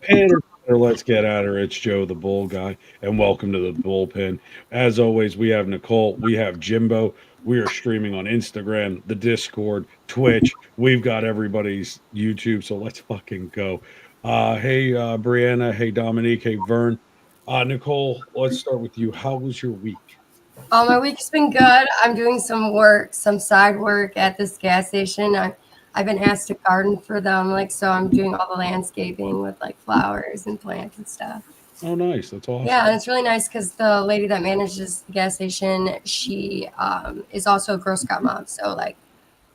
Pitter, pitter, let's get at her. It's Joe, the bull guy, and welcome to the bullpen. As always, we have Nicole, we have Jimbo. We are streaming on Instagram, the Discord, Twitch. We've got everybody's YouTube, so let's fucking go. Hey, Brianna. Hey, Dominique. Hey, Vern. Nicole, let's start with you. How was your week? My week's been good. I'm doing some work, some side work at this gas station. I've been asked to garden for them, so I'm doing all the landscaping with like flowers and plants and stuff. Oh, nice. That's awesome. Yeah, and it's really nice because the lady that manages the gas station, she is also a Girl Scout mom. So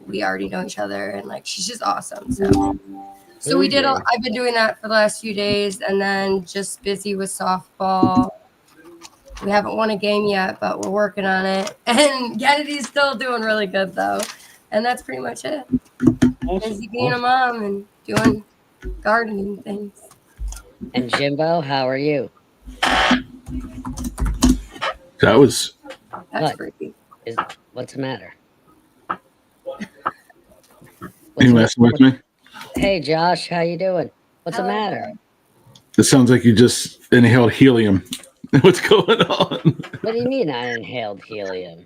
we already know each other, and she's just awesome. So we did. I've been doing that for the last few days, and then just busy with softball. We haven't won a game yet, but we're working on it. And Kennedy's still doing really good, though. And that's pretty much it. Awesome. Busy being a mom and doing gardening things. And Jimbo, how are you? That was. That's freaky. What's the matter? You messing with me? Hey, Josh, how you doing? What's the matter? It sounds like you just inhaled helium. What's going on? What do you mean I inhaled helium?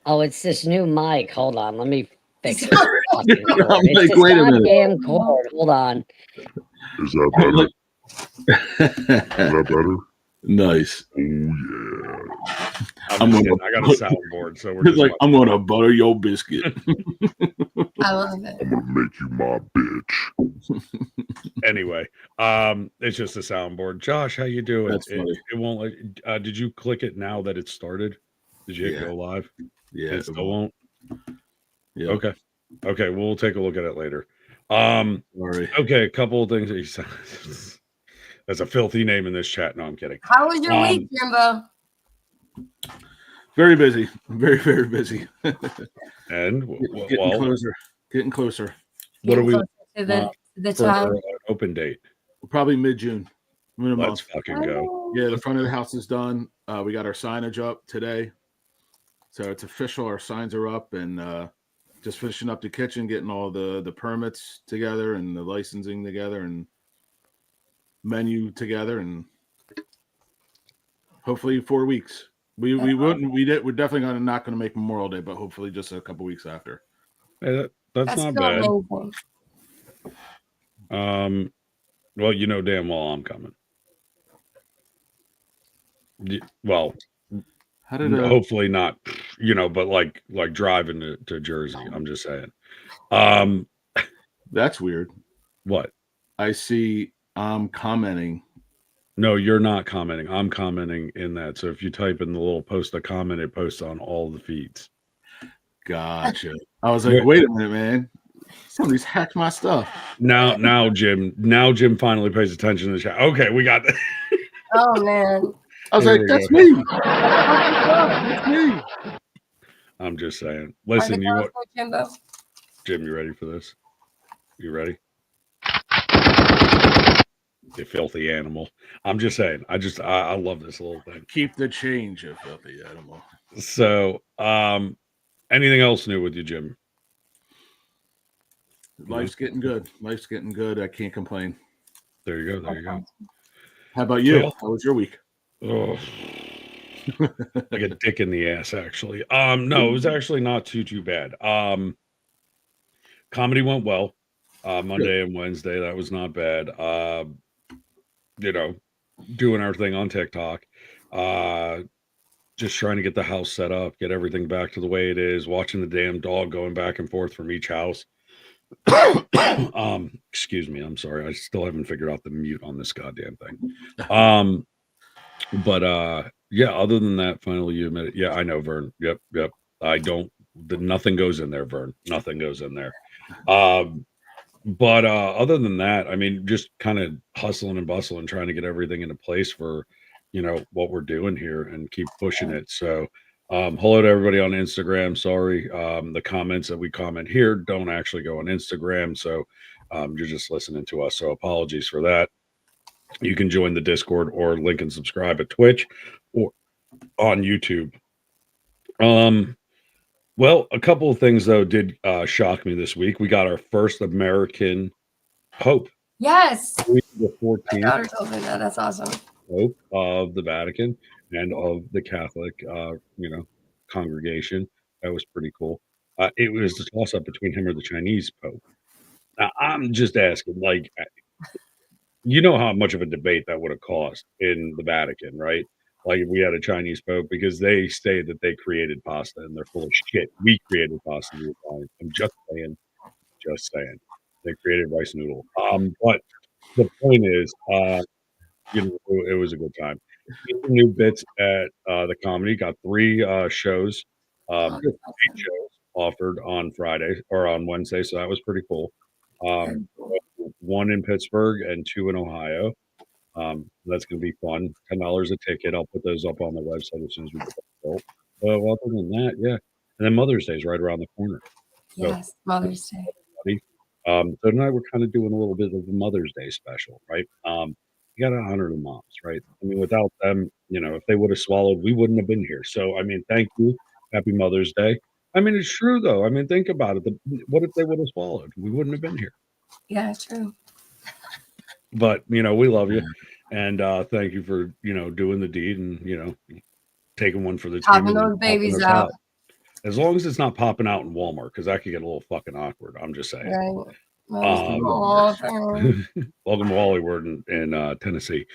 Oh, it's this new mic. Hold on, let me fix it. I'm like, wait a minute. Damn cord. Hold on. Is that better? Is that better? Nice. Oh yeah. I got a soundboard, so we're just like, I'm gonna butter your biscuit. I love it. I'm gonna make you my bitch. Anyway, it's just a soundboard. Josh, how you doing? That's funny. It won't let. Did you click it now that it started? Did you hit go live? Yeah, it still won't. Yeah. Okay. We'll take a look at it later. Sorry. Okay, a couple of things that you said. That's a filthy name in this chat. No, I'm kidding. How was your week, Jimbo? Very busy. Very, very busy. And getting closer. What are we to the for time? Open date? Probably mid-June. Let's fucking go. Yeah, the front of the house is done. We got our signage up today, so it's official. Our signs are up, and just finishing up the kitchen, getting all the permits together and the licensing together and menu together, and hopefully 4 weeks. We're definitely not gonna make Memorial Day, but hopefully just a couple weeks after. Hey, that's not bad. Well, you know damn well I'm coming. Well, hopefully not, but like driving to Jersey. I'm just saying. That's weird. What? I see I'm commenting. No, you're not commenting. I'm commenting in that. So if you type in the little post a comment, it posts on all the feeds. Gotcha. I was like, wait a minute, man. Somebody's hacked my stuff. Now Jim finally pays attention to the chat. Okay, we got that. Oh man. I was like, that's me. That's me. I'm just saying. Listen, Jim, you ready for this? You ready? You filthy animal. I'm just saying. I love this little thing. Keep the change, you filthy animal. So, anything else new with you, Jim? Life's getting good. I can't complain. There you go. How about you? How was your week? Oh, like a dick in the ass, actually. No, it was actually not too bad. Comedy went well. Monday and Wednesday, that was not bad. Doing our thing on TikTok. Just trying to get the house set up, get everything back to the way it is, watching the damn dog going back and forth from each house. Excuse me, I'm sorry. I still haven't figured out the mute on this goddamn thing. But yeah, other than that, finally you admit it. Yeah, I know, Vern. Yep. Nothing goes in there, Vern. Nothing goes in there. But other than that, I mean, just kind of hustling and bustling, trying to get everything into place for, what we're doing here and keep pushing it. So hello to everybody on Instagram. Sorry. The comments that we comment here don't actually go on Instagram. So you're just listening to us. So apologies for that. You can join the Discord or link and subscribe at Twitch or on YouTube. Well, a couple of things though did shock me this week. We got our first American Pope Yes. The My 14th daughter told me that. That's awesome. Pope of the Vatican and of the Catholic, congregation. That was pretty cool. It was a toss up between him or the Chinese Pope. Now, I'm just asking, like, you know how much of a debate that would have cost in the Vatican, right? Like if we had a Chinese Pope, because they say that they created pasta and they're full of shit. We created pasta. The Italians. I'm just saying, just saying. They created rice noodle. But the point is, it was a good time. Get some new bits at the comedy. Got 3 shows, 8 shows offered on Friday or on Wednesday, so that was pretty cool. Um, 1 in Pittsburgh and 2 in Ohio. That's gonna be fun. $10 a ticket. I'll put those up on the website as soon as we get that built. Other than that, yeah. And then Mother's Day is right around the corner. So, Yes, Mother's Day. buddy. So tonight we're kind of doing a little bit of a Mother's Day special, right? You got to honor the moms, right? I mean, without them, if they would have swallowed, we wouldn't have been here. So, I mean, thank you. Happy Mother's Day. I mean, it's true though. I mean, think about it. What if they would have swallowed? We wouldn't have been here. Yeah, true. But we love you, and thank you for doing the deed and taking one for the team. Popping and those helping babies us out. As long as it's not popping out in Walmart, because that could get a little fucking awkward. I'm just saying. Right. Um, Welcome Welcome to Hollywood in Tennessee.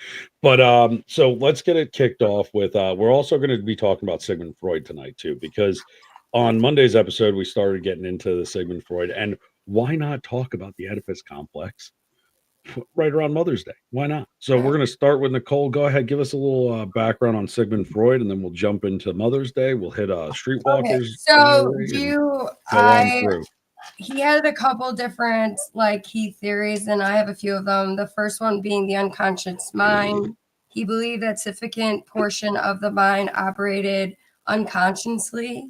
But so let's get it kicked off with we're also going to be talking about Sigmund Freud tonight too, because on Monday's episode we started getting into the Sigmund Freud, and why not talk about the Oedipus complex right around Mother's Day? Why not? So we're going to start with Nicole. Go ahead, give us a little background on Sigmund Freud, and then we'll jump into Mother's Day. We'll hit Streetwalkers. Okay, so go on through. he had a couple different key theories, and I have a few of them. The first one being the unconscious mind. He believed that significant portion of the mind operated unconsciously,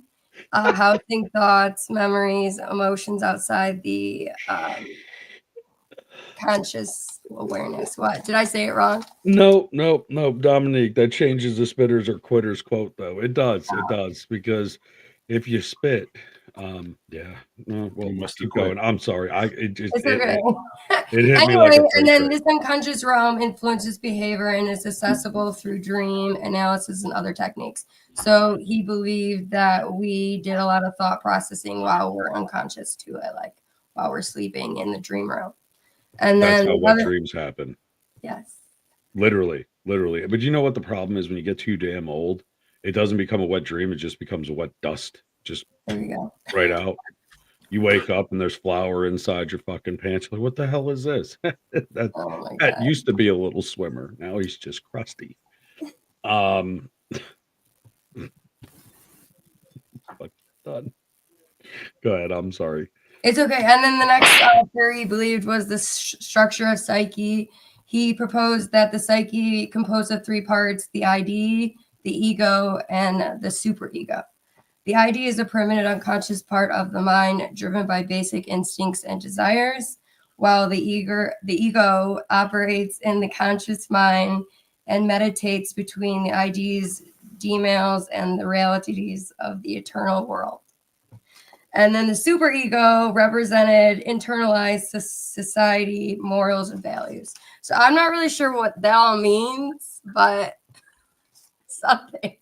housing thoughts, memories, emotions outside the conscious awareness. What did I say it wrong? No, Dominique. That changes the spitters or quitters quote, though. It does, because if you spit, yeah, no, well, You must must keep have quit. going. I'm sorry, it just It's okay. it hit me Anyway, like a and then freight this unconscious realm influences behavior and is accessible through dream analysis and other techniques. So he believed that we did a lot of thought processing while we're unconscious too, while we're sleeping in the dream realm. And That's then how wet dreams happen. yes. Literally. But you know what the problem is when you get too damn old? It doesn't become a wet dream. It just becomes a wet dust. Just There you go. right out. You wake up and there's flour inside your fucking pants. You're like, what the hell is this? that Oh my Pat God. used to be a little swimmer. Now he's just crusty. Done. Go ahead. I'm sorry. It's okay. And then the next theory he believed was the structure of psyche. He proposed that the psyche composed of 3 parts: the ID, the ego, and the superego. The ID is a primitive unconscious part of the mind driven by basic instincts and desires, while the ego operates in the conscious mind and meditates between the IDs, demails, and the realities of the eternal world. And then the superego represented internalized society, morals, and values. So I'm not really sure what that all means, but something.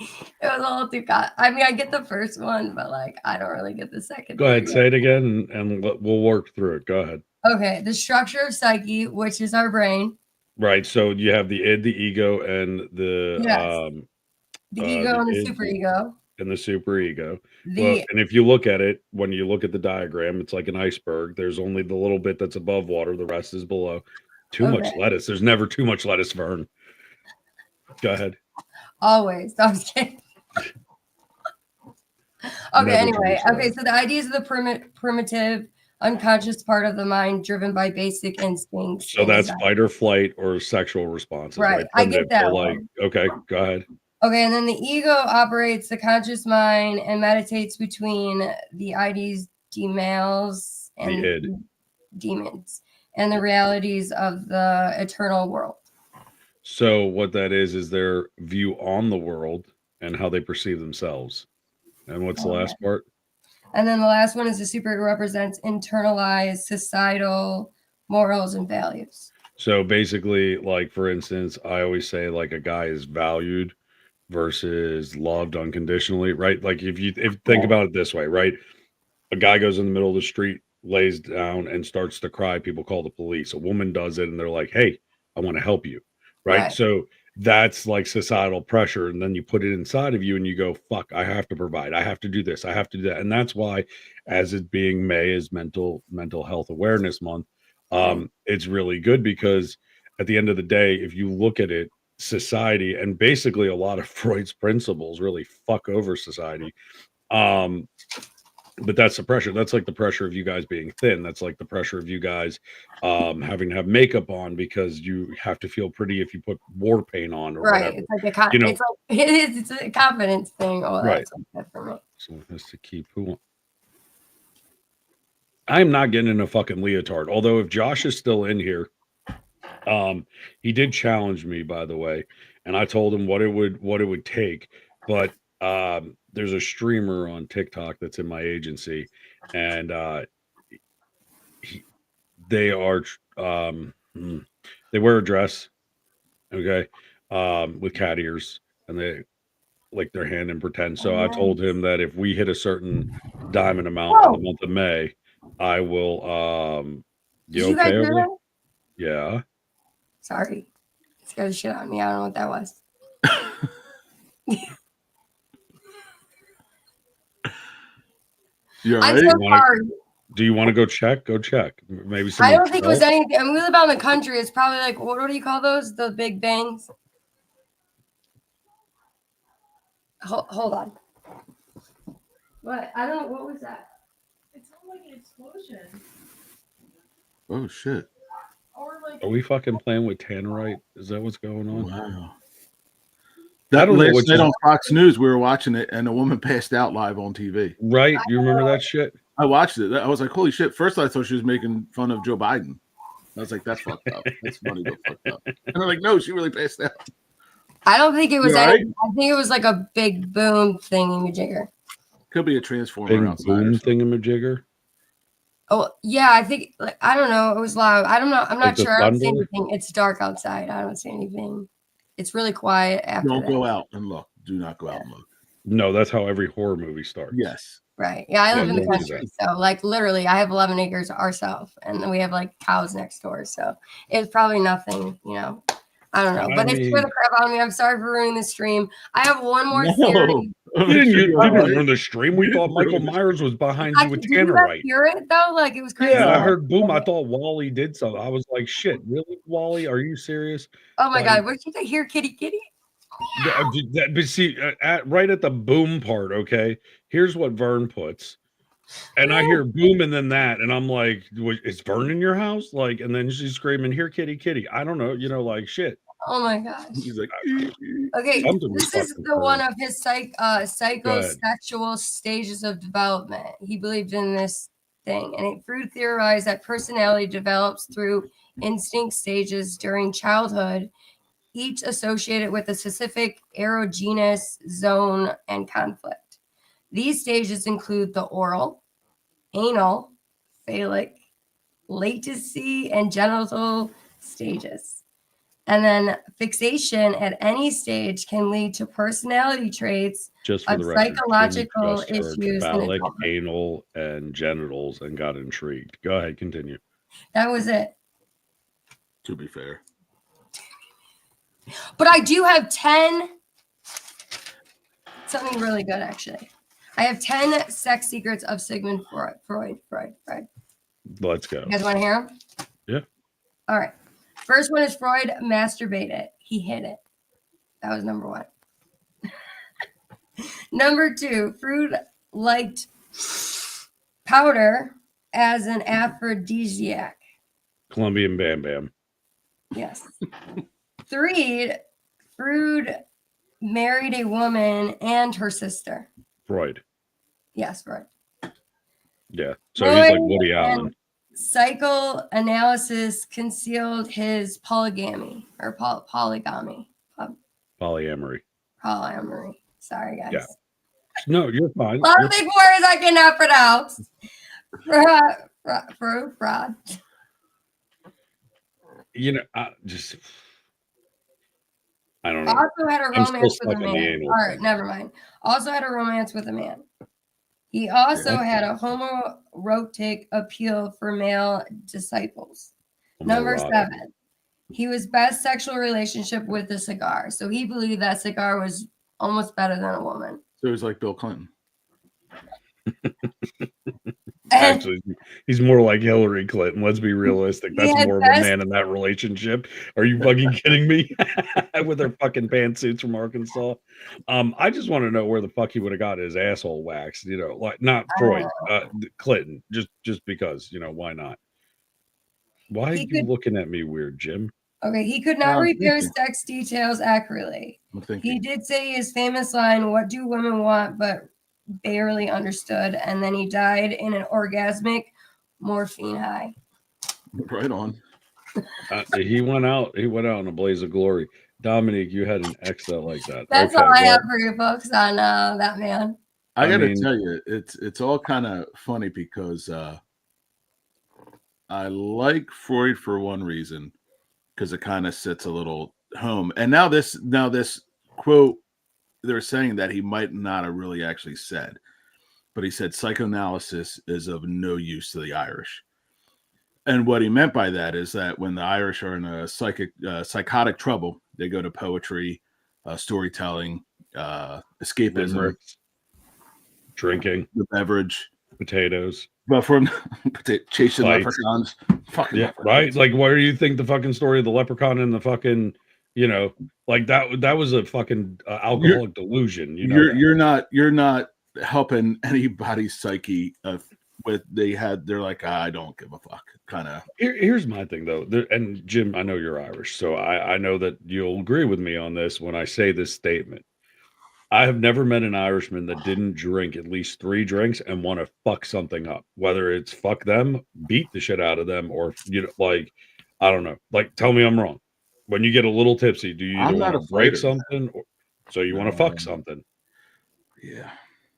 It was a little too I mean, I get the first one, but I don't really get the second. Go ahead, say it again, and we'll work through it. Go ahead. Okay, the structure of psyche, which is our brain. Right. So you have the id, the ego, and the ego and the superego. And the superego. Well, and if you look at it, when you look at the diagram, it's like an iceberg. There's only the little bit that's above water. The rest is below. Too much lettuce. There's never too much lettuce, Vern. Go ahead. Always. I was kidding. Okay, anyway. Okay, so the ideas of the primitive unconscious part of the mind driven by basic instincts. So that's fight or flight or sexual responses. Right. I get that. So okay, go ahead. Okay, and then the ego operates the conscious mind and meditates between the IDs, demails, and the id. Demons, and the realities of the eternal world. So what that is their view on the world and how they perceive themselves. And what's the last part? And then the last one is the superego represents internalized societal, morals and values. So basically, like for instance, I always say like a guy is valued versus loved unconditionally, right? Like if think about it this way, right? A guy goes in the middle of the street, lays down and starts to cry, people call the police. A woman does it and they're like, "Hey, I want to help you." Right? Right. So that's like societal pressure, and then you put it inside of you and you go, "Fuck, I have to provide. I have to do this. I have to do that." And that's why, as it being May is mental health awareness month, it's really good because at the end of the day, if you look at it, society and basically a lot of Freud's principles really fuck over society. But that's the pressure. That's like the pressure of you guys being thin. That's like the pressure of you guys having to have makeup on because you have to feel pretty if you put war paint on or Right. whatever. It's like a You know- it's a confidence thing. Oh, Right. that's like that for me. So that's to keep who. I'm not getting in a fucking leotard. Although if Josh is still in here, he did challenge me, by the way, and I told him what it would take. But there's a streamer on TikTok that's in my agency, and they are they wear a dress, okay, with cat ears, and they lick their hand and pretend. So I told him that if we hit a certain diamond amount in the month of May, I will Did you guys okay hear over that? yeah. Sorry. It scared the shit out of me. I don't know what that was. You're I'm right. so Wanna- sorry. Do you want to go check? Go check. Maybe I someone don't think it was fell? anything. I mean, we live out in the country. It's probably like, what do you call those? The big bangs? Hold on. What? I don't know. What was that? It sounds like an explosion. Oh shit! Or like Are we fucking playing with tannerite? Is that what's going on? Wow. I That don't know last what's night in- on Fox News, we were watching it, and a woman passed out live on TV. Right? You remember that shit? I watched it. I was like, "Holy shit!" First, I thought she was making fun of Joe Biden. I was like, "That's fucked up. That's funny, but fucked up." And I'm like, "No, she really passed out." I don't think it was You all anything. I think it was like a big boom thingy-majigger. Could be a transformer Big outside. boom or something. thingamajigger. Oh yeah, I think like I don't know. It was loud. I don't know. I'm Like not the sure. I don't see thunder? anything. It's dark outside. I don't see anything. It's really quiet after Don't that. go out and look. Do not go out and look. No, that's how every horror movie starts. Yes. Right. Yeah, I Yeah, live in the don't do country. So like literally I have 11 acres ourselves and then we have like cows next door. So it's probably nothing, you know. I don't know. I But it mean- scared the crap out of me. I'm sorry for ruining the stream. I have one more No. theory. You didn't, you All didn't right. ruin the stream. We thought Michael Myers was behind you with Did you guys tannerite. hear it though? Like it was crazy. Yeah, I heard boom. I thought Wally did something. I was like, shit, really, Wally? Are you serious? Oh my like- god, what did you hear, kitty kitty? But see, right at the boom part, okay, here's what Vern puts. And I hear boom and then that. And I'm like, is Vern in your house? Like, and then she's screaming, here, kitty, kitty. I don't know, like shit. Oh my gosh. He's like, Okay, Something was this is fucking the one crazy. of his psychosexual stages of development. He believed in this thing, and Freud theorized that personality develops through instinct stages during childhood, each associated with a specific erogenous zone and conflict. These stages include the oral, anal, phallic, latency, and genital stages. And then fixation at any stage can lead to personality traits. Just for Of the record, psychological Jim just heard issues in phallic, adulthood. anal, and genitals and got intrigued. Go ahead, continue. That was it. to be fair. But I do have 10, something really good actually. I have 10 sex secrets of Sigmund Freud. Let's go. You guys want to hear them? Yeah. All right. First one is Freud masturbated. He hid it. That was number one. Number two, Freud liked powder as an aphrodisiac. Colombian Bam Bam. Yes. Three, Freud married a woman and her sister. Freud. Yes, Freud. Yeah. So he's like Freud Woody and Allen. Psychoanalysis concealed his polygamy or polygamy. Polyamory. Polyamory. Sorry, guys. Yeah. No, you're fine. A lot You're- of big words I cannot pronounce. Fraud. you know, I don't know. Also had a I'm still romance with a stuck on the man. anal All right, thing. never mind. Also had a romance with a man. He also had a homoerotic appeal for male disciples. Number Homoerotic. 7. He was best sexual relationship with a cigar. So he believed that cigar was almost better than a woman. So he's like Bill Clinton. Actually, he's more like Hillary Clinton. Let's be realistic. That's had more of a best- man in that relationship. Are you fucking kidding me? With her fucking pantsuits from Arkansas. I just want to know where the fuck he would have got his asshole waxed. You know, like not Freud, Clinton. Just because, you know, why not? Why are He you could- looking at me weird, Jim? Okay, he could not I'm repair thinking. sex details accurately. I'm He thinking. did say his famous line, "What do women want?" but barely understood. And then he died in an orgasmic morphine high. Right on. He went out in a blaze of glory. Dominique, you had an X that like that. That's Okay, all I well, have for you folks on that man. I I got to mean- tell you, it's all kind of funny because I like Freud for one reason, because it kind of sits a little home. And now this quote, they're saying that he might not have really actually said, but he said psychoanalysis is of no use to the Irish. And what he meant by that is that when the Irish are in a psychotic trouble, they go to poetry, storytelling, escapism, limericks, drinking, the beverage. potatoes. But from chasing Fights. leprechauns, fucking Yeah, leprechauns. right. Like, where do you think the fucking story of the leprechaun and the fucking, you know, like that was a fucking alcoholic delusion. You know, you're not helping anybody's psyche. They're like, I don't give a fuck, kind of. Here's my thing though, and Jim, I know you're Irish, so I know that you'll agree with me on this when I say this statement. I have never met an Irishman that didn't drink at least 3 drinks and want to fuck something up, whether it's fuck them, beat the shit out of them, or, you know, like, I don't know, like, tell me I'm wrong. When you get a little tipsy, do you I'm not want to break afraid of that. something, or so you want to fuck something? Yeah.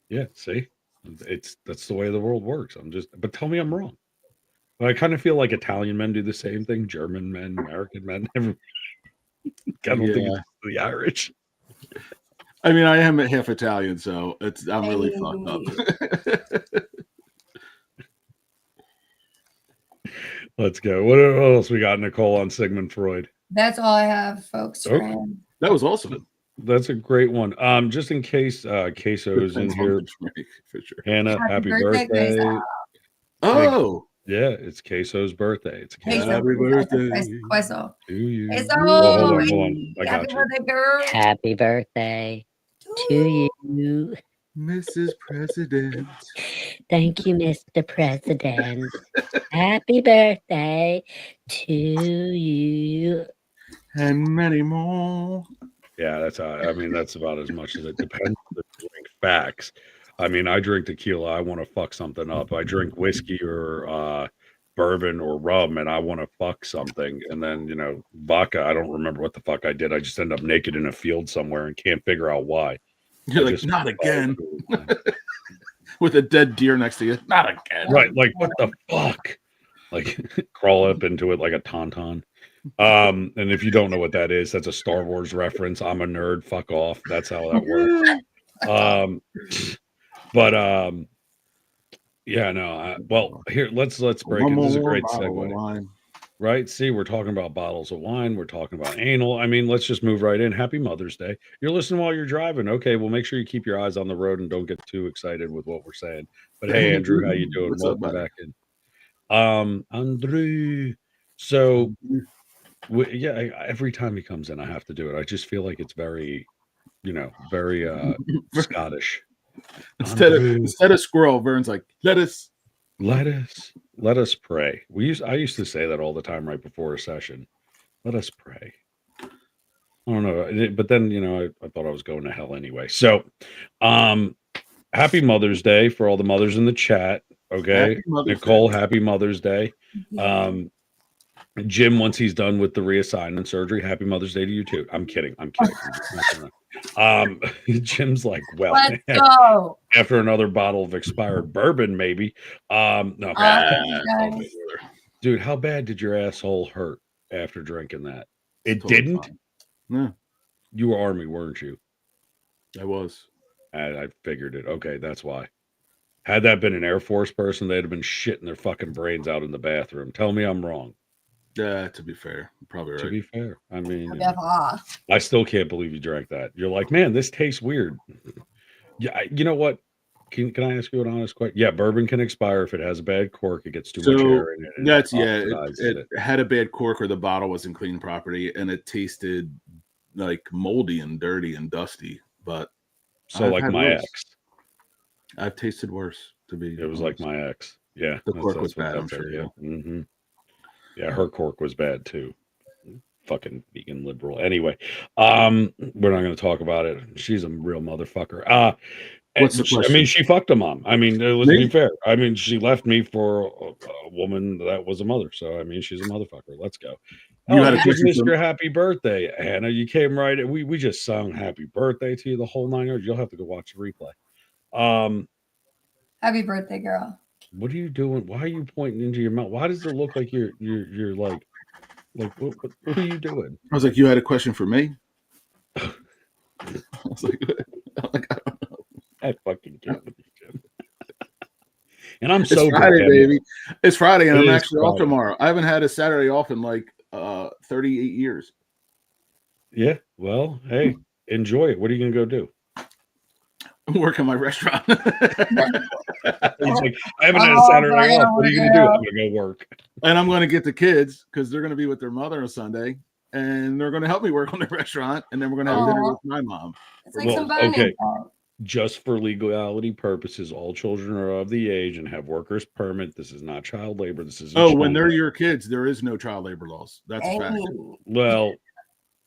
Yeah, see, that's the way the world works. But tell me I'm wrong. But I kind of feel like Italian men do the same thing, German men, American men. I don't think it's the Irish. I mean, I am half Italian, so I'm really fucked up. Let's go. What else we got, Nicole, on Sigmund Freud? That's all I have, folks. for Okay. him. That was awesome. That's a great one. Just in case Queso's in here, For sure. Hannah, happy birthday. Queso. Oh, Yeah, it's Queso's birthday. It's Queso. Queso Happy birthday. Queso. to you. Queso. Well, hold on. I got Happy you. birthday, girl. Happy birthday to you. Mrs. President. Thank you, Mr. President. Happy birthday to you. And many more. Yeah, that's about as much as it depends on the drink. Facts. I mean, I drink tequila, I want to fuck something up. I drink whiskey or bourbon or rum, and I want to fuck something. And then, you know, vodka, I don't remember what the fuck I did. I just end up naked in a field somewhere and can't figure out why. You're I like, just- not again. With a dead deer next to you. Not again. Right, like what the fuck? Like crawl up into it like a tauntaun. And if you don't know what that is, that's a Star Wars reference. I'm a nerd. Fuck off. That's how that works. Yeah, no. Well, here let's break it. This is a great segue, right? See, we're talking about bottles of wine. We're talking about anal. I mean, let's just move right in. Happy Mother's Day. You're listening while you're driving. Okay, well, make sure you keep your eyes on the road and don't get too excited with what we're saying. But hey, Andrew, how you doing? What's up, Welcome buddy? back in. Andrew. So, every time he comes in, I have to do it. I just feel like it's very, very Scottish. Instead of squirrel, Vern's like, lettuce. Let us pray. I used to say that all the time right before a session. Let us pray. I don't know, but then I thought I was going to hell anyway. So, happy Mother's Day for all the mothers in the chat. Okay, Happy Mother's Nicole, Day. happy Mother's Day. Jim, once he's done with the reassignment surgery, happy Mother's Day to you too. I'm kidding. Jim's like, well, Let's go. after another bottle of expired bourbon, maybe. No, Guys. dude, how bad did your asshole hurt? after drinking that. It Totally didn't. fine. No, You were Army, weren't you? I was. I figured it. Okay, that's why. Had that been an Air Force person, they'd have been shitting their fucking brains out in the bathroom. Tell me I'm wrong. Yeah, to be fair, you're probably To right. be fair, I mean, you know, Never. I still can't believe you drank that. You're like, man, this tastes weird. Yeah, you know what? Can I ask you an honest question? Yeah, bourbon can expire if it has a bad cork. It gets too much So air in it. and it that's yeah. oxidizes It had a bad cork, or the bottle wasn't clean properly, and it tasted like moldy and dirty and dusty. But So I've like had my worse. ex, I've tasted worse. To be, it was like honest. my ex. Yeah, The cork was what bad, I'm that's sure, at, yeah. Hmm. Yeah, her cork was bad too. Fucking vegan liberal. Anyway, we're not going to talk about it. She's a real motherfucker. What's the I question? mean, she fucked a mom. I mean, let's be Me? fair. I mean, she left me for a woman that was a mother. So, I mean, she's a motherfucker. Let's go. You Oh, had a I just question missed from- your happy birthday, Hannah. You came right. We just sung happy birthday to you the whole 9 yards. You'll have to go watch the replay. Happy birthday, girl. What are you doing? Why are you pointing into your mouth? Why does it look like you're like what are you doing? I was like, you had a question for me. I was like, I fucking can't believe you. And I'm it's sober. Friday, Hannah. baby. It's Friday, and It I'm is actually off Friday. tomorrow. I haven't had a Saturday off in like 38 years. Yeah. Well, hey, enjoy it. What are you gonna go do? I'm working my restaurant. He's like, I haven't had a Oh, Saturday I gotta off. What are you work gonna do? out. I'm gonna go work. And I'm going to get the kids because they're going to be with their mother on Sunday, and they're going to help me work on the restaurant, and then we're going to have dinner Aw. with my mom. It's like Well, some bonding. okay. time. Just for legality purposes, all children are of the age and have workers permit. This is not child labor. This is When they're your kids, there is no child labor laws. That's a fact. Hey. well,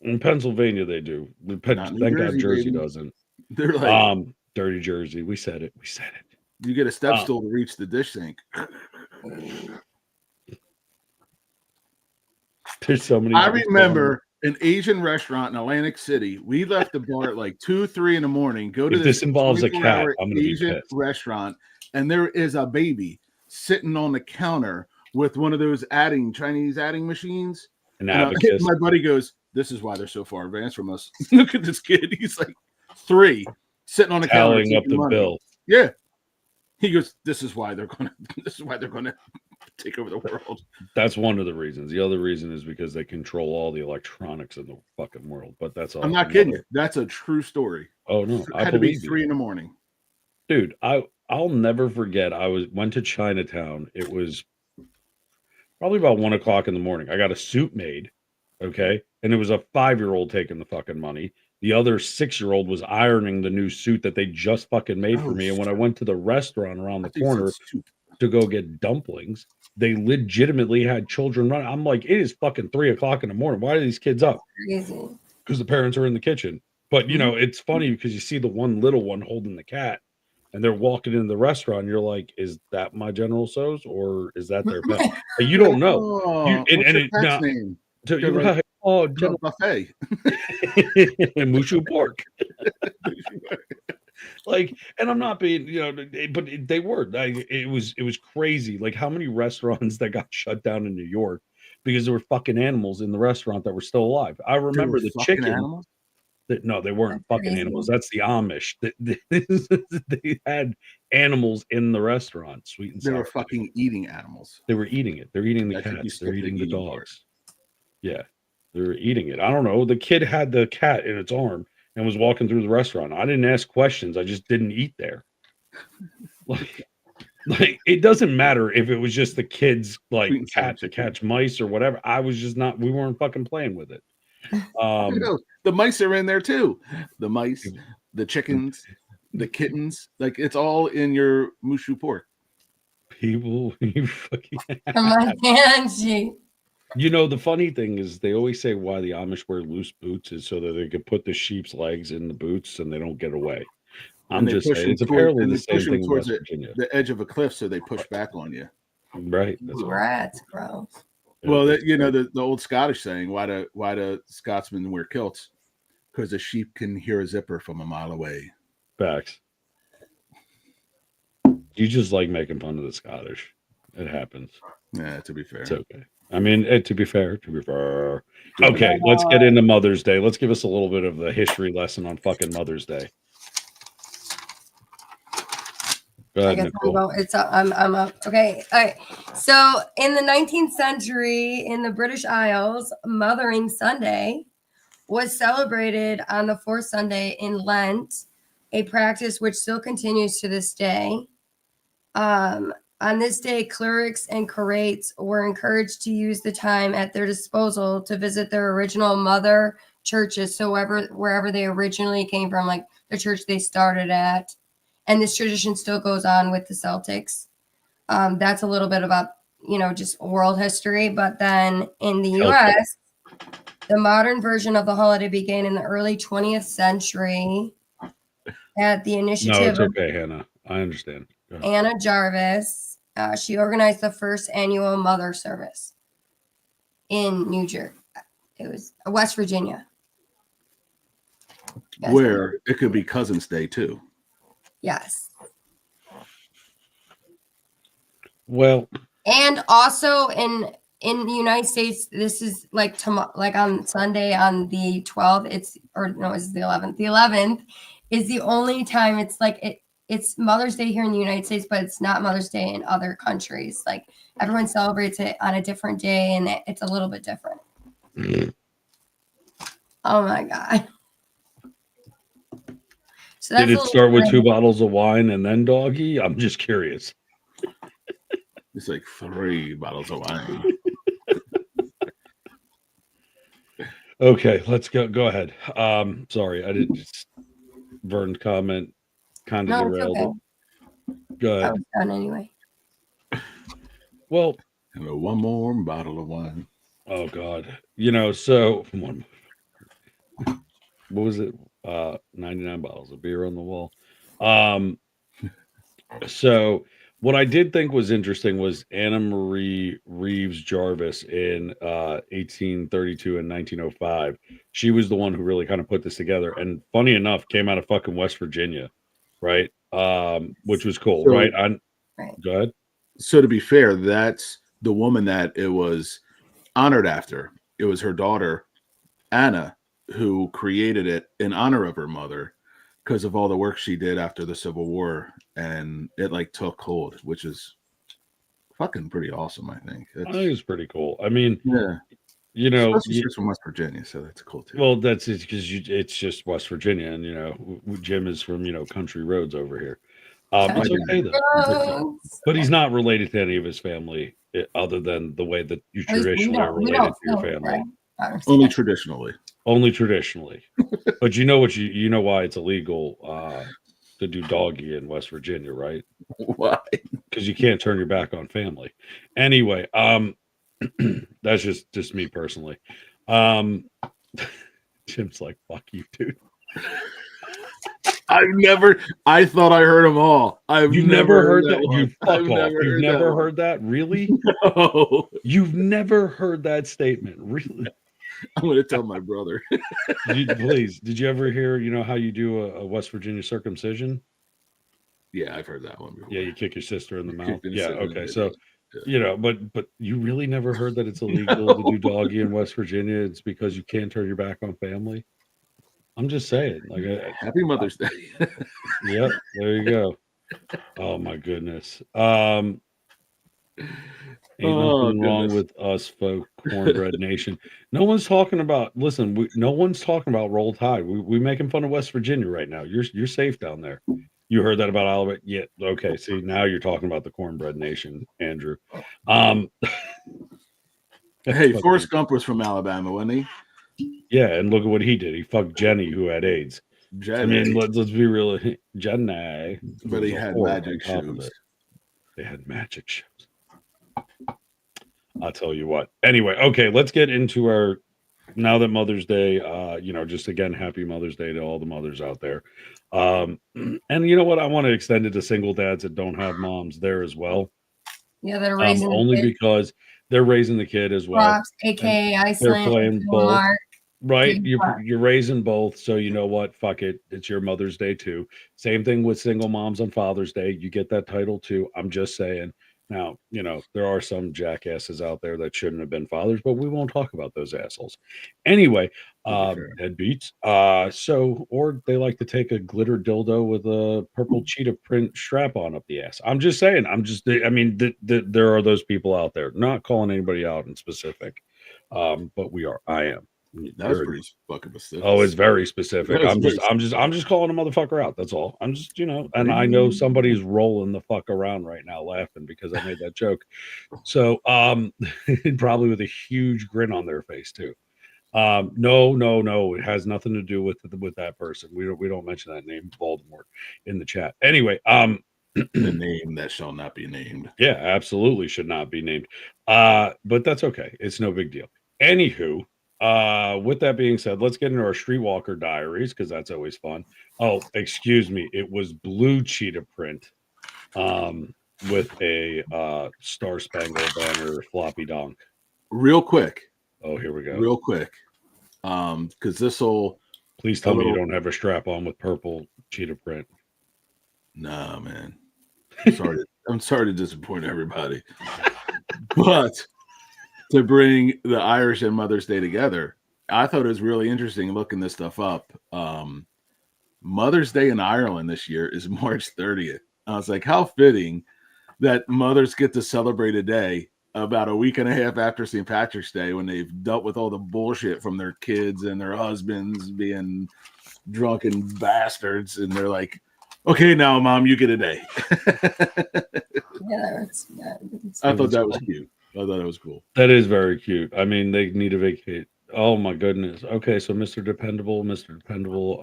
in Pennsylvania they do. Not New Thank God Jersey, Jersey baby. doesn't. They're like, Dirty Jersey. We said it. We said it. you get a step stool to reach the dish sink. There's so many. I remember an Asian restaurant in Atlantic City. We left the bar at like 2, 3 in the morning. Go to If this involves a cat, 24-hour I'm gonna be Asian pissed. restaurant, and there is a baby sitting on the counter with one of those Chinese adding machines. An And, abacus. my buddy goes, "This is why they're so far advanced from us." Look at this kid; he's like 3, sitting on the counter, Tallying up taking the money. bill. Yeah, he goes, "This is why they're gonna. This is why they're gonna take over the world." That's one of the reasons. The other reason is because they control all the electronics in the fucking world. But that's all. I'm not kidding you. That's a true story. Oh no, It I had to be believe 3 you, in the morning. dude. I'll never forget. Went to Chinatown. It was probably about 1 o'clock in the morning. I got a suit made, okay, and it was a 5-year-old taking the fucking money. The other 6-year-old was ironing the new suit that they just fucking made for Oh, me. And when I went to the restaurant around the I think it's corner soup. to go get dumplings, they legitimately had children running. I'm like, it is fucking 3 o'clock in the morning. Why are these kids up? Crazy. Because the parents are in the kitchen. But you Mhm. know, it's funny because you see the one little one holding the cat, and they're walking into the restaurant. And you're like, is that my General So's or is that their pet? But you don't know. Oh, You- and- what's and your it- pet's now- name? So They're you're like, right. Oh, General Buffet. Mushu pork. Like, and I'm not being, but they were. It was crazy. Like how many restaurants that got shut down in New York because there were fucking animals in the restaurant that were still alive. I They remember were the fucking chicken. animals? No, they weren't That's fucking crazy. animals. That's the Amish. They had animals in the restaurant. Sweet and They were sour. fucking eating animals. They were eating it. They're eating the I think you cats. They're skipped the eating the eating part. dogs. Yeah, they were eating it. I don't know. The kid had the cat in its arm and was walking through the restaurant. I didn't ask questions. I just didn't eat there. Like it doesn't matter if it was just the kid's like Sweet and sour cat to chicken. catch mice or whatever. I was just not. We weren't fucking playing with it. You know, the mice are in there too. The mice, the chickens, the kittens. Like it's all in your mushu pork. People, you fucking. Come on, Angie. You know, the funny thing is they always say why the Amish wear loose boots is so that they can put the sheep's legs in the boots and they don't get away. I'm And they just push saying them it's toward- apparently and the they same push them thing in towards West Virginia. The edge of a cliff, so they push back on you. Right. That's right. Rats, gross. Well, the old Scottish saying, why do Scotsmen wear kilts? Because a sheep can hear a zipper from a mile away. Facts. You just like making fun of the Scottish. It happens. Yeah, to be fair. It's okay. I mean, to be fair. Okay, let's get into Mother's Day. Let's give us a little bit of the history lesson on fucking Mother's Day. Go I ahead, guess Nicole. I'm up. Okay. All right. So in the 19th century, in the British Isles, Mothering Sunday was celebrated on the fourth Sunday in Lent, a practice which still continues to this day. On this day, clerics and curates were encouraged to use the time at their disposal to visit their original mother churches. So wherever they originally came from, like the church they started at. And this tradition still goes on with the Celtics. That's a little bit about, just world history. But then in the US, the modern version of the holiday began in the early 20th century at the No, initiative it's okay, Hannah. I understand. Go ahead. Anna Jarvis. She organized the first annual Mother Service in New Jersey. It was West Virginia. You guys know? Where it could be Cousin's Day too. Yes. Well, And also in the United States, this is like like on Sunday on the 12th. It's the 11th. The 11th is the only time it's like it's Mother's Day here in the United States, but it's not Mother's Day in other countries. Like everyone celebrates it on a different day, and it's a little bit different. Oh my god! So did a it little start with bit- 2 bottles of wine and then doggy? I'm just curious. It's like 3 bottles of wine. Okay, let's go. Go ahead. Sorry, I didn't. Vern's comment kind of No, it's derailed okay. it. Go I ahead. was done anyway. Well, And one more bottle of wine. oh god, so what was it? 99 bottles of beer on the wall. So what I did think was interesting was Anna Marie Reeves Jarvis in 1832 and 1905. She was the one who really kind of put this together, and funny enough, came out of fucking West Virginia, right? Which was cool, So- right? Right. Go ahead. So to be fair, that's the woman that it was honored after. It was her daughter, Anna, who created it in honor of her mother because of all the work she did after the Civil War, and it like took hold, which is fucking pretty awesome. I think. I think it's pretty cool. I mean, Yeah, especially she's from West Virginia, so that's cool too. well, that's it because it's just West Virginia, and Jim is from country roads over here. It's okay though, but he's not related to any of his family other than the way that you At least we traditionally are we related to your feel it, family. right? Honestly. Only traditionally. Only traditionally. But you know why it's illegal to do doggy in West Virginia, right? Why? Because you can't turn your back on family. Anyway, that's just me personally. Jim's like, fuck you, dude. I thought I heard them all. You've never heard that? one. You fuck I've off. You've never that heard that? Really? one. No. You've never heard that statement? Really? I'm going to tell my brother. Please, did you ever hear, how you do a West Virginia circumcision? Yeah, I've heard that one before. Yeah, you kick your sister in the mouth. Kick Yeah, your sister in okay. the So, Yeah. but you really never heard that it's illegal to do doggy in West Virginia? It's because you can't turn your back on family? I'm just saying. Like, Happy Mother's Day. yeah, there you go. Oh my goodness. Ain't Oh, nothing wrong goodness. with us folk, Cornbread Nation. No one's talking about. Listen, no one's talking about Roll Tide. We making fun of West Virginia right now. You're safe down there. You heard that about Alabama? Yeah. Okay. See, now you're talking about the Cornbread Nation, Andrew. Hey, Forrest Gump was from Alabama, wasn't he? Yeah, and look at what he did. He fucked Jenny, who had AIDS. I mean, Jenny. let's be real. Jenny, But he had magic shoes. They had magic shoes. I'll tell you what. Anyway, okay, let's get into our. Now that Mother's Day, just again, happy Mother's Day to all the mothers out there. And you know what? I want to extend it to single dads that don't have moms there as well. Yeah, they're raising Only the kid. because they're raising the kid as well. Props, aka They're Iceland, playing both. Mark. Right, Big fuck. you're raising both, so you know what? Fuck it, it's your Mother's Day too. Same thing with single moms on Father's Day. You get that title too. I'm just saying, Now, there are some jackasses out there that shouldn't have been fathers, but we won't talk about those assholes. Anyway, deadbeats. Or they like to take a glitter dildo with a purple cheetah print strap on up the ass. I'm just saying. There are those people out there. Not calling anybody out in specific, but I am. That was pretty fucking specific. Oh, it's very specific. That was I'm just calling a motherfucker out. That's all. I'm just, and I know somebody's rolling the fuck around right now laughing because I made that joke. So, probably with a huge grin on their face too. No. It has nothing to do with that person. We don't mention that name, Voldemort, in the chat. Anyway, the name that shall not be named. Yeah, absolutely should not be named. But that's okay. It's no big deal. Anywho, with that being said, let's get into our Streetwalker diaries because that's always fun. Oh, excuse me. It was blue cheetah print with a Star Spangled Banner floppy donk. Real quick. Oh, here we go. Real quick. Because this will. Please tell me you don't have a strap on with purple cheetah print. Nah, man. I'm sorry to disappoint everybody. But to bring the Irish and Mother's Day together, I thought it was really interesting looking this stuff up. Mother's Day in Ireland this year is March 30th. I was like, how fitting that mothers get to celebrate a day about a week and a half after St. Patrick's Day when they've dealt with all the bullshit from their kids and their husbands being drunken bastards. And they're like, okay, now, Mom, you get a day. I thought that was cute. I thought it was cool. That is very cute. I mean, they need to vacate. Oh, my goodness. Okay, so Mr. Dependable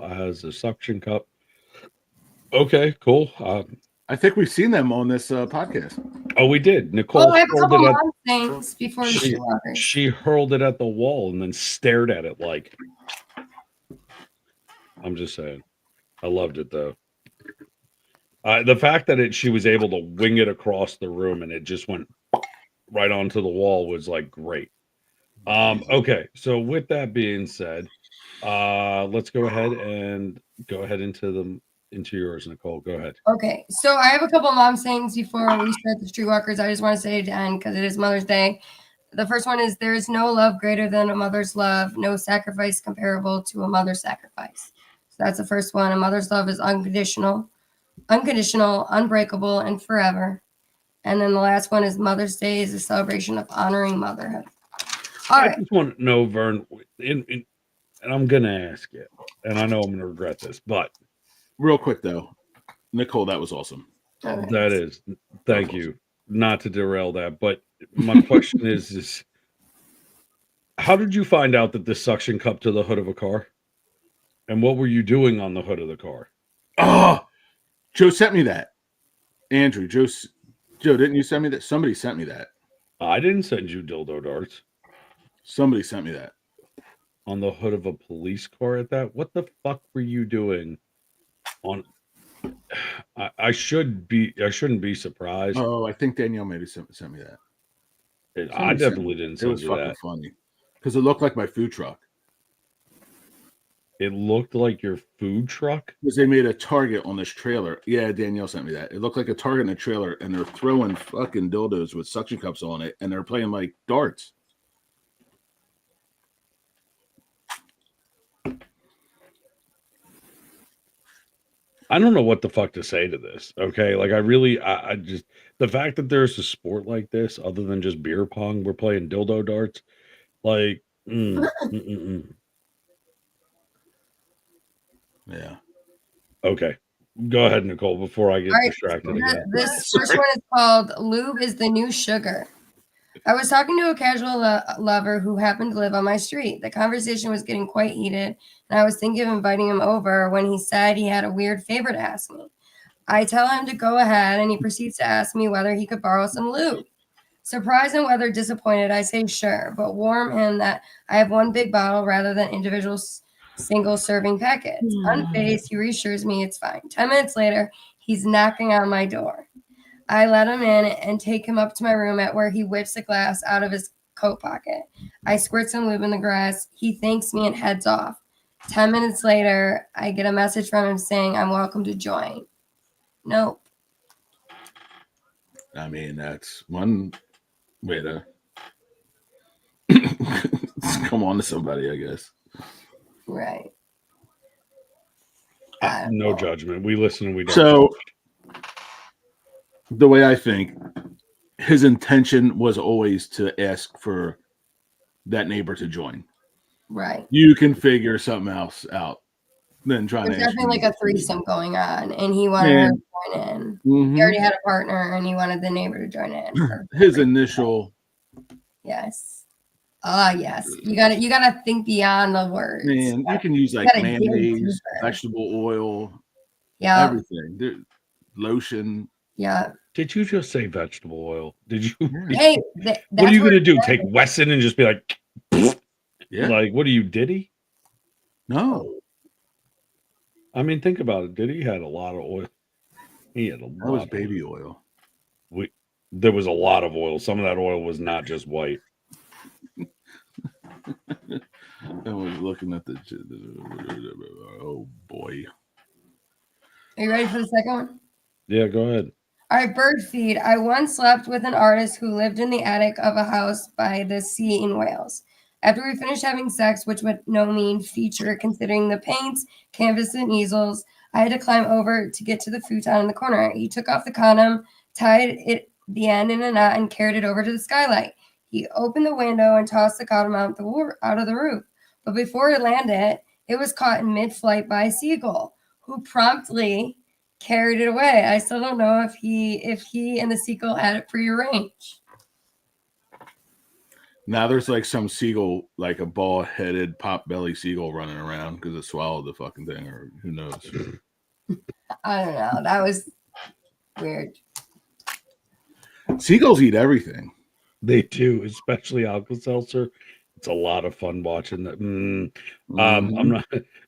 has a suction cup. Okay, cool. I think we've seen them on this podcast. Oh, we did. Nicole I have a couple more things before the Streetwalkers. She hurled it at the wall and then stared at it like. I'm just saying. I loved it, though. The fact that she was able to wing it across the room and it just went right onto the wall was like great. Okay, so with that being said, let's go ahead into yours, Nicole. Go ahead. Okay, so I have a couple mom sayings before we start the Streetwalkers. I just want to say to end because it is Mother's Day. The first one is there is no love greater than a mother's love, no sacrifice comparable to a mother's sacrifice. So that's the first one. A mother's love is unconditional, unbreakable, and forever. And then the last one is Mother's Day is a celebration of honoring motherhood. All right. I just want to know, Vern, and I'm going to ask you, and I know I'm going to regret this, but. Real quick, though, Nicole, that was awesome. Okay. That is. Thank you. Not to derail that, but my question is how did you find out that this suction cup to the hood of a car? And what were you doing on the hood of the car? Oh, Joe sent me that. Andrew, Joe, didn't you send me that? Somebody sent me that. I didn't send you dildo darts. Somebody sent me that. On the hood of a police car at that? What the fuck were you doing? I shouldn't be surprised. Oh, I think Danielle maybe sent me that. I definitely didn't send you that. It was fucking funny because it looked like my food truck. It looked like your food truck? Because they made a target on this trailer. Yeah, Danielle sent me that. It looked like a target in a trailer, and they're throwing fucking dildos with suction cups on it, and they're playing like darts. I don't know what the fuck to say to this. Okay. Like I just, the fact that there's a sport like this, other than just beer pong, we're playing dildo darts. Like, Yeah. Okay. Go ahead, Nicole, before I get distracted again. This first one is called Lube is the New Sugar. I was talking to a casual lover who happened to live on my street. The conversation was getting quite heated, and I was thinking of inviting him over when he said he had a weird favor to ask me. I tell him to go ahead, and he proceeds to ask me whether he could borrow some lube. Surprised and whether disappointed, I say sure, but warn him that I have one big bottle rather than individual single-serving packets. Unfazed, he reassures me it's fine. 10 minutes later, he's knocking on my door. I let him in and take him up to my room at where he whips a glass out of his coat pocket. I squirt some lube in the grass. He thanks me and heads off. 10 minutes later, I get a message from him saying I'm welcome to join. Nope. I mean, that's one way to come on to somebody, I guess. Right. I don't No know. judgment. We listen and we don't. So, judge. the way I think, his intention was always to ask for that neighbor to join. Right. You can figure something else out than trying There's to ask. definitely like a threesome going on, and he wanted her to join in. Mhm. He already had a partner, and he wanted the neighbor to join in. Or- His initial, yes. Yes. You gotta think beyond the words. man, you can use like gotta dig mayonnaise, deeper. vegetable oil, Yeah. everything. Lotion. Yeah. Did you just say vegetable oil? Did you? Hey, What are you gonna do? Take Wesson and just be like, Yeah. like, what are you, Diddy? No, I mean, think about it. Diddy had a lot of oil. He had a lot. that was of baby oil. oil. There was a lot of oil. Some of that oil was not just white. I was looking at the. Oh boy. Are you ready for the second one? Yeah, go ahead. All right, bird feed. I once slept with an artist who lived in the attic of a house by the sea in Wales. After we finished having sex, which was no mean feature considering the paints, canvas, and easels, I had to climb over to get to the futon in the corner. He took off the condom, tied it the end in a knot, and carried it over to the skylight. He opened the window and tossed the condom out of the roof. But before it landed, it was caught in mid-flight by a seagull, who promptly carried it away. I still don't know if he and the seagull had it prearranged. Now there's like some seagull, like a ball-headed, pot-belly seagull running around because it swallowed the fucking thing, or who knows? I don't know. That was weird. Seagulls eat everything. They do, especially Alka-Seltzer. It's a lot of fun watching that. I'm not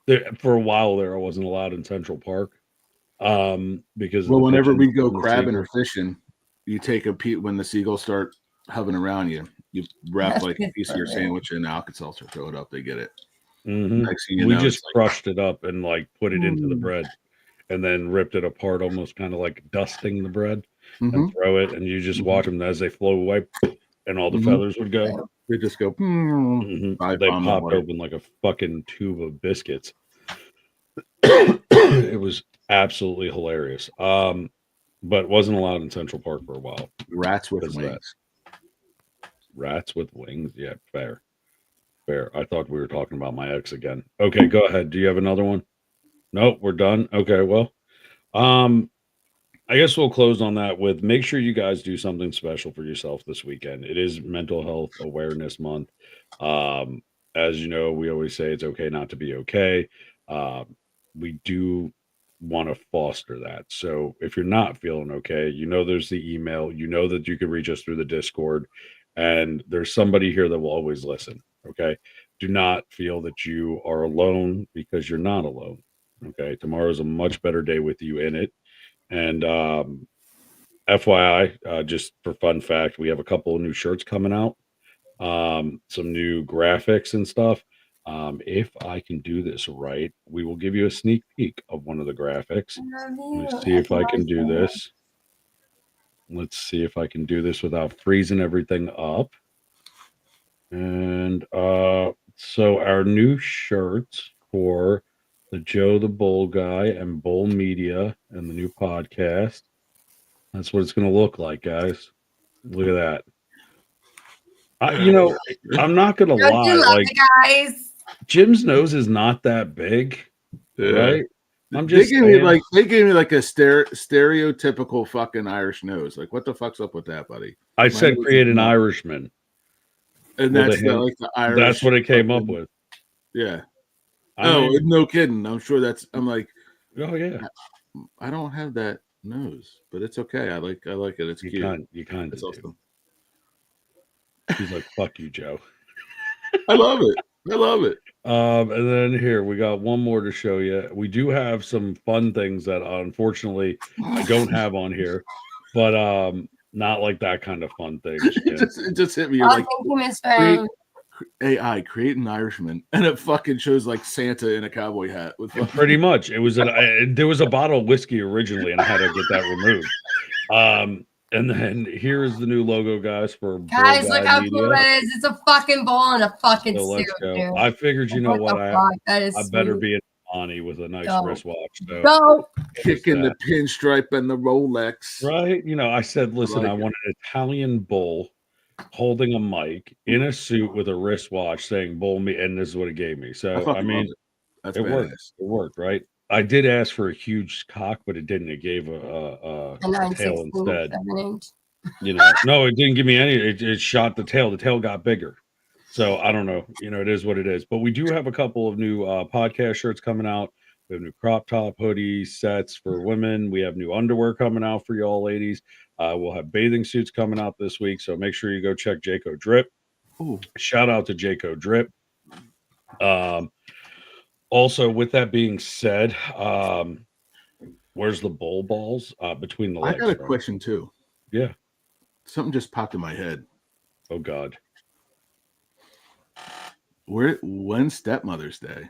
there for a while there. I wasn't allowed in Central Park. Because Well, whenever we go and the crabbing or seagulls. fishing, you take a peek when the seagulls start hovering around you. You wrap That's like a good piece of for your them. sandwich in Alka-Seltzer, throw it up, they get it. Mhm. Next thing you We know, just it's like, crushed it up and like put it into the Mm. bread, and then ripped it apart, almost kind of like dusting the bread, Mhm. and throw it, and you just Mhm. watch them as they flow away, and all the Mhm. feathers would go. they just go. Mhm. Dive They bomb that popped way. open like a fucking tube of biscuits. It was absolutely hilarious. But wasn't allowed in Central Park for a while. Rats with Because of that. wings. Rats with wings. Yeah, fair. I thought we were talking about my ex again. Okay, go ahead. Do you have another one? Nope, we're done. Okay, well, I guess we'll close on that with make sure you guys do something special for yourself this weekend. It is Mental Health Awareness Month. As you know, we always say it's okay not to be okay. We do want to foster that. So if you're not feeling okay, you know there's the email, you know that you can reach us through the Discord, and there's somebody here that will always listen. Okay. Do not feel that you are alone because you're not alone. Okay. Tomorrow's a much better day with you in it. And FYI, just for fun fact, we have a couple of new shirts coming out, some new graphics and stuff. If I can do this right, we will give you a sneak peek of one of the graphics. Let me see if I can do this. Let's see if I can do this without freezing everything up. And so our new shirts for the Joe the Bull Guy and Bull Media and the new podcast. That's what it's going to look like, guys. Look at that. I'm not going to Don't you lie. love Like it, guys? Jim's nose is not that big, Yeah. right? I'm They just gave me saying. like a stereotypical fucking Irish nose. Like, what the fuck's up with that, buddy? I said nose create is an not- Irishman. And With that's a hint. like the Irish. That's what it came up fucking- with. Yeah. I mean, No kidding. I'm sure that's. I'm like, oh yeah, I don't have that nose, but it's okay. I like it. It's cute. you kind of It's do. awesome. He's like, fuck you, Joe. I love it. I love it. And then here we got one more to show you. We do have some fun things that unfortunately I don't have on here, but not like that kind of fun things. It just hit me. You're Oh, like, thank you, Miss Fam. AI, create an Irishman, and it fucking shows like Santa in a cowboy hat with fucking- Pretty much, it was there was a bottle of whiskey originally, and I had to get that removed. And then here is the new logo, guys, for Bull Guys, look Guy how Media. cool that is. It's a fucking ball and a fucking So suit, let's go. dude. I figured, you know what, the fuck? That is I better sweet. be an Ani with a nice Go. wristwatch. So Go. Kicking the that. pinstripe and the Rolex. Right? You know, I said, listen, like I it. want an Italian bull holding a mic in a suit with a wristwatch saying "Bull me," and this is what it gave me. So I fucking mean, love it. That's it worked. badass. It worked, right? I did ask for a huge cock, but it didn't. It gave a A tail 9/16 instead. 7-inch. You know, no, it didn't give me any. It shot the tail. The tail got bigger. So I don't know. You know, it is what it is. But we do have a couple of new podcast shirts coming out. We have new crop top hoodie sets for women. We have new underwear coming out for y'all ladies. We'll have bathing suits coming out this week. So make sure you go check Jayco Drip. Ooh. Shout out to Jayco Drip. Also, with that being said, where's the bull balls between the I legs? got a right? question too. Yeah. Something just popped in my head. Oh God. When's Stepmother's Day?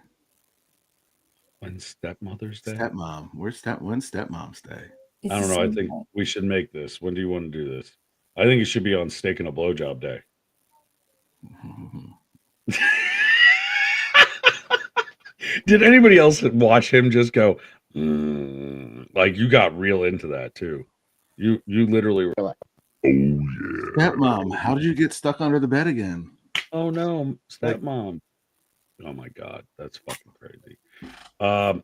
When's Stepmother's Day? Stepmom. When's Stepmom's Day? It's I don't the know. I same think thing. we should make this. When do you want to do this? I think it should be on Steak and a Blowjob Day. Did anybody else watch him just go, like you got real into that too? You literally were like, Oh yeah. Stepmom, how did you get stuck under the bed again? oh no, stepmom. Oh my God, that's fucking crazy.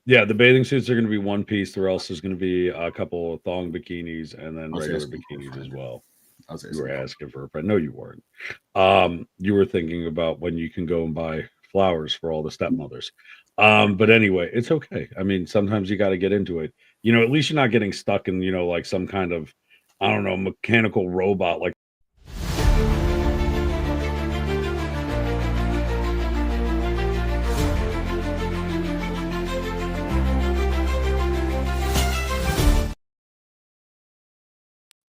Yeah, the bathing suits are going to be one piece. There else is going to be a couple of thong bikinis and then I was regular asking for a bikinis as friend. well. I was You were asking. asking for a friend. No, you weren't. You were thinking about when you can go and buy flowers for all the stepmothers. But anyway, it's okay. I mean, sometimes you got to get into it. You know, at least you're not getting stuck in, you know, like some kind of, I don't know, mechanical robot like